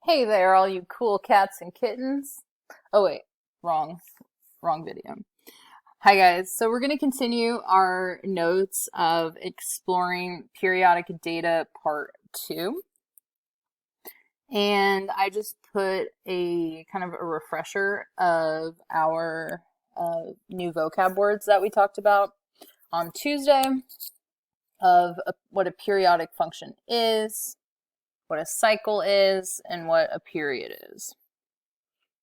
Hey there, all you cool cats and kittens. Oh wait, wrong video. Hi guys, so we're going to continue our notes of exploring periodic data part 2. And I just put a kind of a refresher of our new vocab words that we talked about on Tuesday of what a periodic function is, what a cycle is, and what a period is,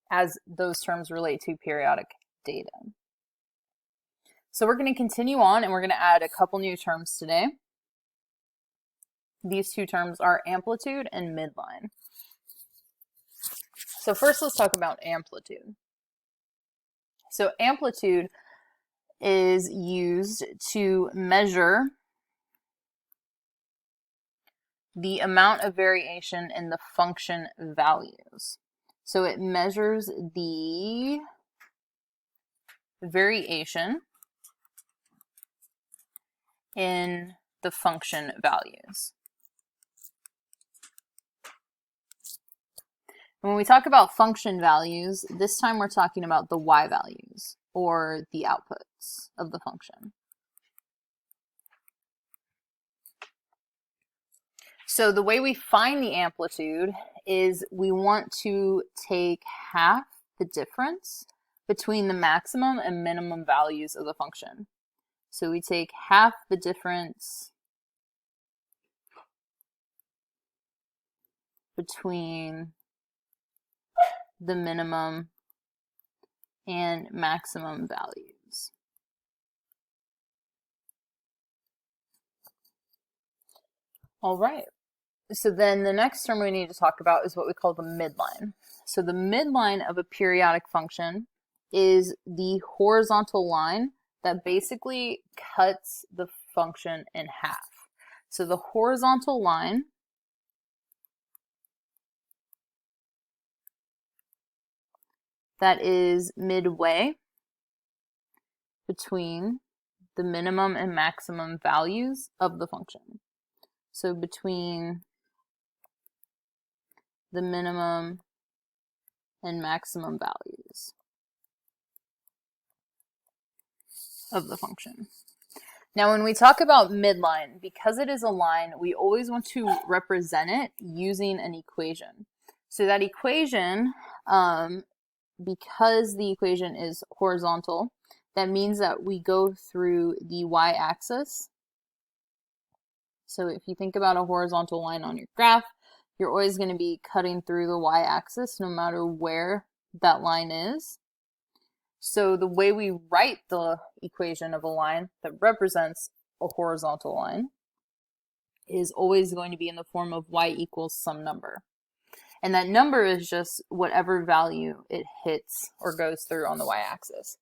as those terms relate to periodic data. So we're going to continue on and we're going to add a couple new terms today. These two terms are amplitude and midline. So first let's talk about amplitude. So amplitude is used to measure the amount of variation in the function values. So it measures the variation in the function values. When we talk about function values, this time we're talking about the y values, or the outputs of the function. So the way we find the amplitude is we want to take half the difference between the maximum and minimum values of the function. So we take half the difference between the minimum and maximum values. All right. So then the next term we need to talk about is what we call the midline. So the midline of a periodic function is the horizontal line that basically cuts the function in half. So the horizontal line that is midway between the minimum and maximum values of the function. So between the minimum and maximum values of the function. Now, when we talk about midline, because it is a line, we always want to represent it using an equation. So that equation, because the equation is horizontal, that means that we go through the y-axis. So if you think about a horizontal line on your graph, you're always going to be cutting through the y-axis no matter where that line is. So the way we write the equation of a line that represents a horizontal line is always going to be in the form of y equals some number. And that number is just whatever value it hits or goes through on the y-axis.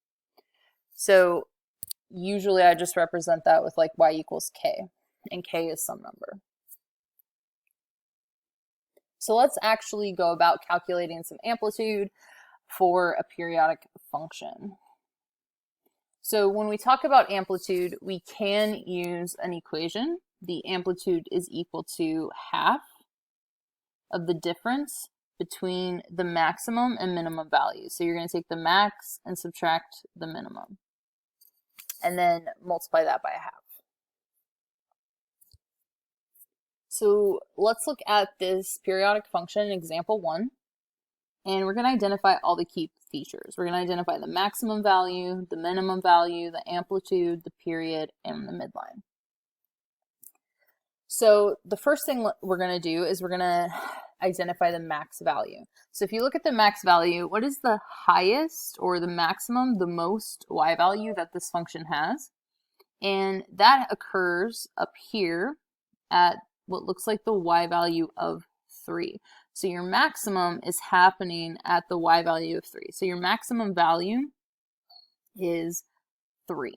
So usually I just represent that with like y equals k, and k is some number. So let's actually go about calculating some amplitude for a periodic function. So when we talk about amplitude, we can use an equation. The amplitude is equal to half of the difference between the maximum and minimum values. So you're going to take the max and subtract the minimum, and then multiply that by a half. So let's look at this periodic function in example 1, and we're going to identify all the key features. We're going to identify the maximum value, the minimum value, the amplitude, the period, and the midline. So the first thing we're going to do is we're going to identify the max value. So if you look at the max value, what is the highest or the maximum, the most y value that this function has? And that occurs up here at what looks like the y value of 3. So your maximum is happening at the y value of 3. So your maximum value is 3.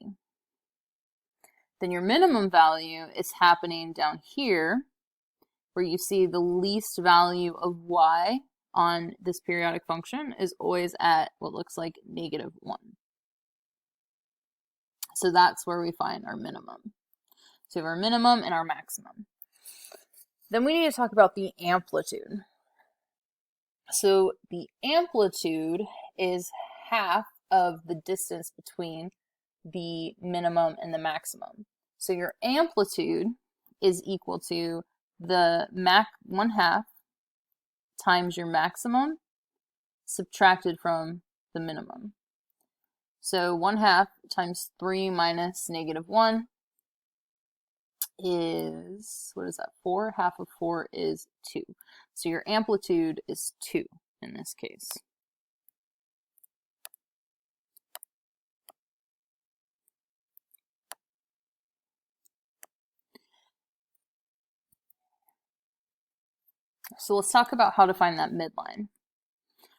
Then your minimum value is happening down here, where you see the least value of y on this periodic function is always at what looks like -1. So that's where we find our minimum. So we have our minimum and our maximum. Then we need to talk about the amplitude. So the amplitude is half of the distance between the minimum and the maximum. So your amplitude is equal to the 1/2 times your maximum subtracted from the minimum. So 1/2 times 3 minus -1 is, what is that, 4? Half of 4 is 2. So your amplitude is 2 in this case. So let's talk about how to find that midline.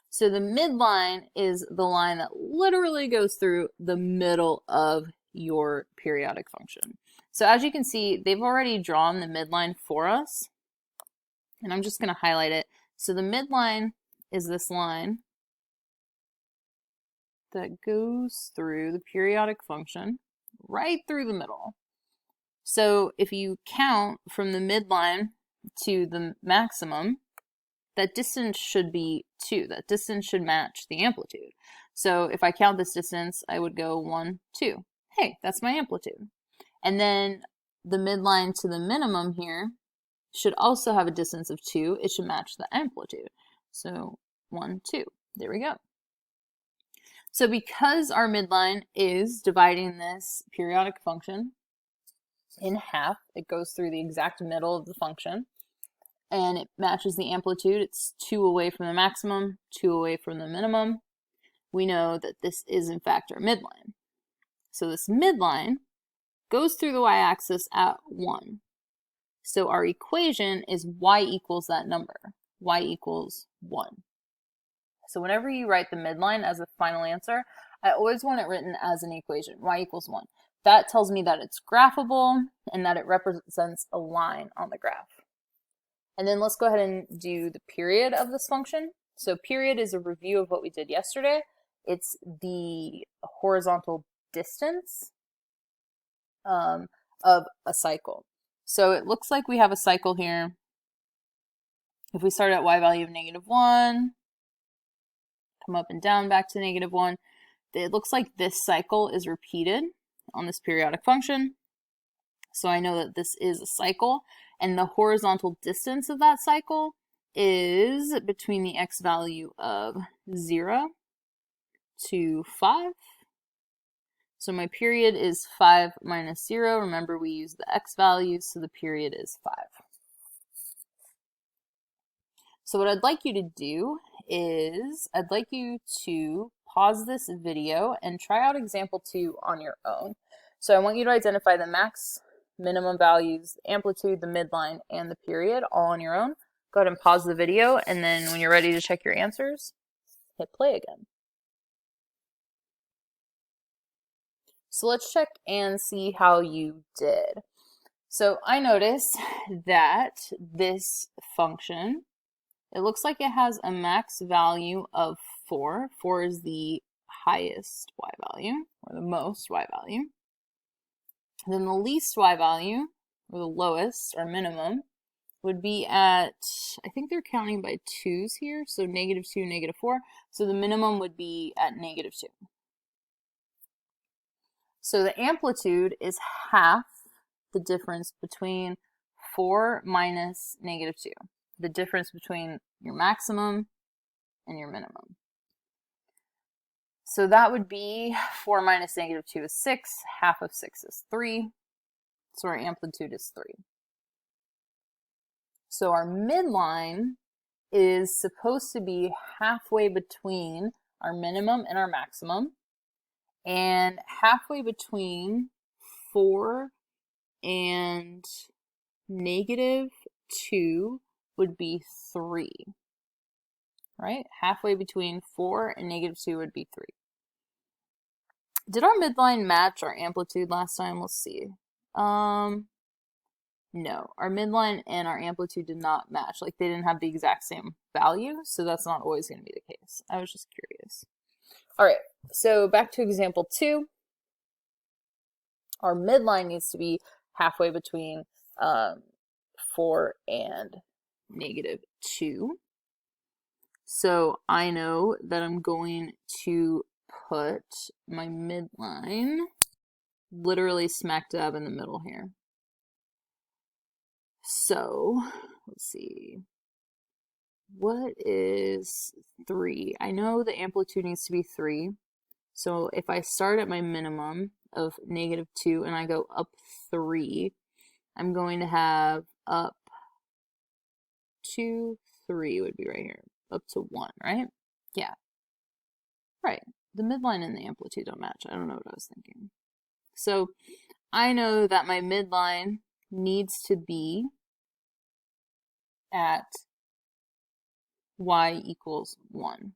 So the midline is the line that literally goes through the middle of your periodic function. So as you can see, they've already drawn the midline for us, and I'm just going to highlight it. So the midline is this line that goes through the periodic function right through the middle. So if you count from the midline to the maximum, that distance should be 2. That distance should match the amplitude. So if I count this distance, I would go 1, 2. Hey, that's my amplitude. And then the midline to the minimum here should also have a distance of 2. It should match the amplitude. So 1, 2. There we go. So because our midline is dividing this periodic function in half, it goes through the exact middle of the function, and it matches the amplitude. It's 2 away from the maximum, 2 away from the minimum. We know that this is in fact our midline. So this midline goes through the y-axis at 1. So our equation is y equals that number, y equals 1. So whenever you write the midline as a final answer, I always want it written as an equation, y equals 1. That tells me that it's graphable and that it represents a line on the graph. And then let's go ahead and do the period of this function. So period is a review of what we did yesterday. It's the horizontal distance of a cycle. So it looks like we have a cycle here. If we start at y value of -1, come up and down back to -1, it looks like this cycle is repeated on this periodic function. So I know that this is a cycle, and the horizontal distance of that cycle is between the x value of 0 to 5. So my period is 5 minus 0. Remember, we use the x values, so the period is 5. So what I'd like you to do is I'd like you to pause this video and try out example 2 on your own. So I want you to identify the max, minimum values, amplitude, the midline, and the period all on your own. Go ahead and pause the video, and then when you're ready to check your answers, hit play again. So let's check and see how you did. So I noticed that this function, it looks like it has a max value of 4. 4 is the highest y value, or the most y value. And then the least y value, or the lowest, or minimum, would be at, I think they're counting by 2's here, so -2, -4. So the minimum would be at -2. So the amplitude is half the difference between 4 minus -2, the difference between your maximum and your minimum. So that would be 4 minus -2 is 6, half of 6 is 3, so our amplitude is 3. So our midline is supposed to be halfway between our minimum and our maximum, and halfway between 4 and -2 would be 3, right? Halfway between 4 and -2 would be 3. Did our midline match our amplitude last time? Let's see. No, our midline and our amplitude did not match. Like, they didn't have the exact same value, so that's not always going to be the case. I was just curious. All right, so back to example 2. Our midline needs to be halfway between 4 and -2. So I know that I'm going to put my midline literally smack dab in the middle here. So let's see. What is 3? I know the amplitude needs to be 3. So if I start at my minimum of -2 and I go up 3, I'm going to have up 2, 3 would be right here. Up to 1, right? Yeah. Right. The midline and the amplitude don't match. I don't know what I was thinking. So I know that my midline needs to be at y equals 1.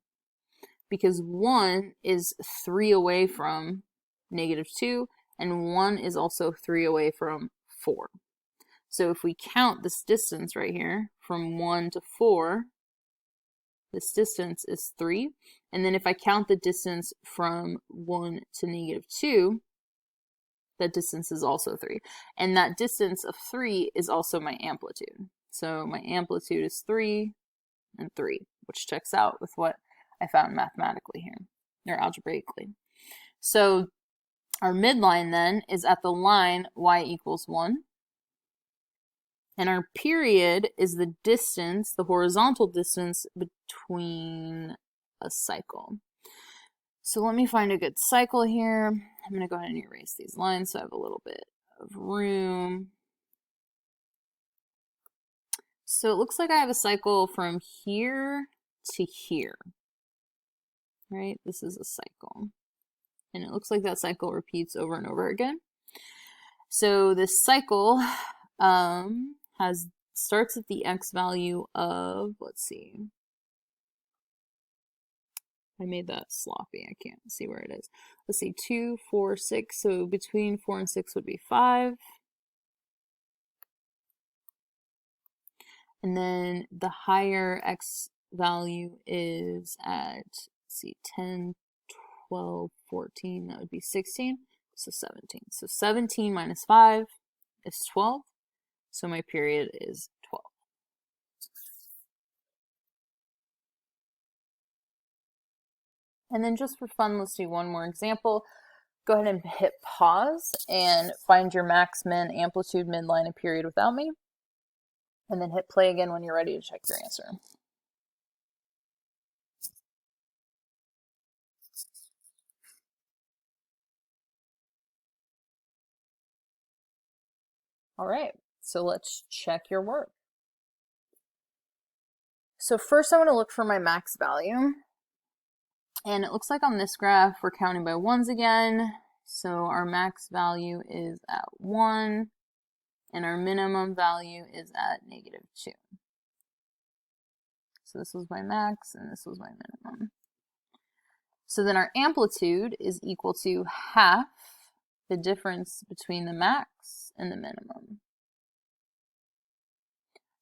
Because 1 is 3 away from -2, and 1 is also 3 away from 4. So if we count this distance right here, from 1 to 4, this distance is 3. And then if I count the distance from 1 to -2, that distance is also 3. And that distance of 3 is also my amplitude. So my amplitude is 3 and 3, which checks out with what I found mathematically here, or algebraically. So our midline then is at the line y equals 1. And our period is the distance, the horizontal distance between a cycle. So let me find a good cycle here. I'm going to go ahead and erase these lines so I have a little bit of room. So it looks like I have a cycle from here to here. Right? This is a cycle. And it looks like that cycle repeats over and over again. So this cycle starts at the x value of, let's see. I made that sloppy. I can't see where it is. Let's see, 2, 4, 6. So between 4 and 6 would be 5. And then the higher x value is at, let's see, 10, 12, 14. That would be 16. So 17. So 17 minus 5 is 12. So my period is 12. And then just for fun, let's do one more example. Go ahead and hit pause and find your max, min, amplitude, midline, and period without me. And then hit play again when you're ready to check your answer. All right, so let's check your work. So first I want to look for my max value. And it looks like on this graph, we're counting by ones again. So our max value is at 1, and our minimum value is at -2. So this was my max, and this was my minimum. So then our amplitude is equal to half the difference between the max and the minimum.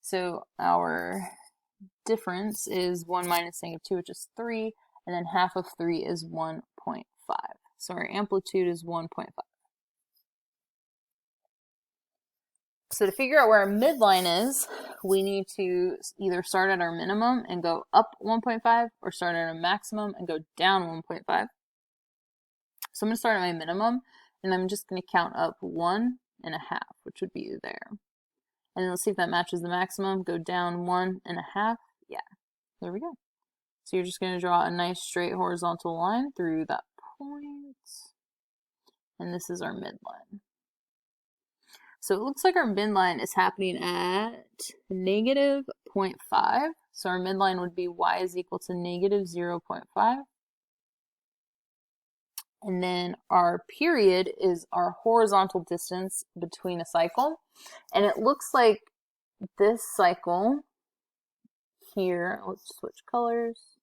So our difference is 1 minus -2, which is 3, and then half of 3 is 1.5. So our amplitude is 1.5. So to figure out where our midline is, we need to either start at our minimum and go up 1.5, or start at our maximum and go down 1.5. So I'm going to start at my minimum, and I'm just going to count up 1.5, which would be there. And then let's see if that matches the maximum. Go down 1.5. Yeah, there we go. So you're just going to draw a nice straight horizontal line through that point. And this is our midline. So it looks like our midline is happening at -0.5. So our midline would be y is equal to -0.5. And then our period is our horizontal distance between a cycle. And it looks like this cycle here, let's switch colors,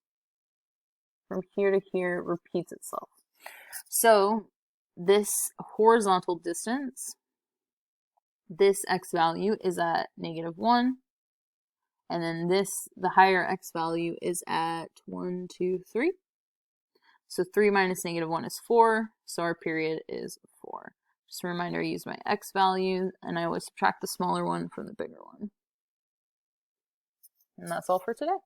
from here to here repeats itself. So this horizontal distance, this x value is at -1, and then the higher x value is at 1, 2, 3. So 3 minus -1 is 4, so our period is 4. Just a reminder, I use my x value, and I always subtract the smaller one from the bigger one. And that's all for today.